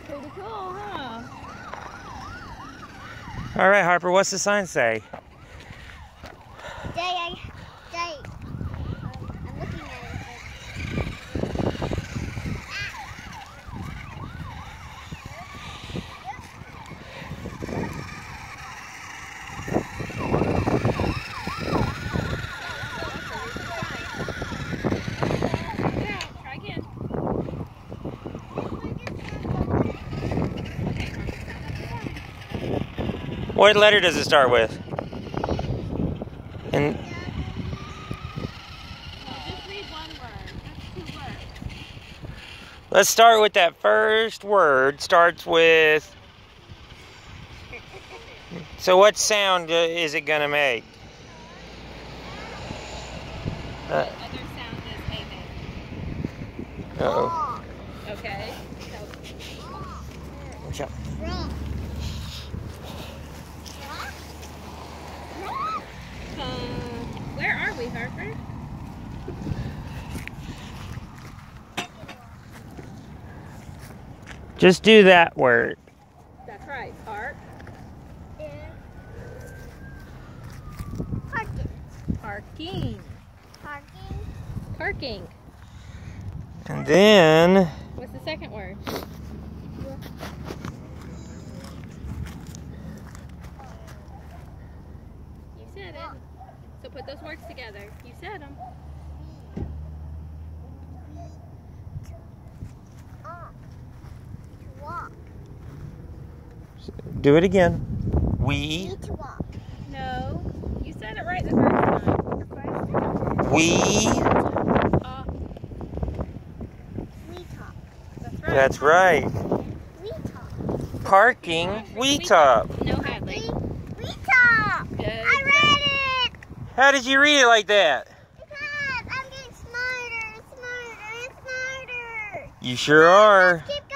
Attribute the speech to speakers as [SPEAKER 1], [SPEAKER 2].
[SPEAKER 1] Pretty cool, huh?
[SPEAKER 2] All right, Harper, what's the sign say?
[SPEAKER 3] I'm looking at it.
[SPEAKER 1] Try again.
[SPEAKER 2] What letter does it start with? And
[SPEAKER 1] Just read one word. That's 2 words.
[SPEAKER 2] let's start with that first word. Starts with. So what sound is it gonna make?
[SPEAKER 1] What other sound does A make?
[SPEAKER 2] Uh-oh.
[SPEAKER 1] Okay.
[SPEAKER 2] Watch out.
[SPEAKER 1] Where are we, Harper?
[SPEAKER 2] Just do that word.
[SPEAKER 1] That's right. Park. Parking. Parking.
[SPEAKER 2] And then
[SPEAKER 1] What's the second word? You said it. So put those words together. You said them.
[SPEAKER 3] Walk.
[SPEAKER 2] do it again. We.
[SPEAKER 3] Need to walk.
[SPEAKER 1] No. You said it right the first time.
[SPEAKER 2] We.
[SPEAKER 3] We talk.
[SPEAKER 1] That's right.
[SPEAKER 2] That's right.
[SPEAKER 3] We talk.
[SPEAKER 2] Parking. We top.
[SPEAKER 1] No, Hadley.
[SPEAKER 3] We talk.
[SPEAKER 1] Good.
[SPEAKER 3] I read it.
[SPEAKER 2] How did you read it like that?
[SPEAKER 3] Because I'm getting smarter and smarter and smarter.
[SPEAKER 2] You sure are.
[SPEAKER 3] Keep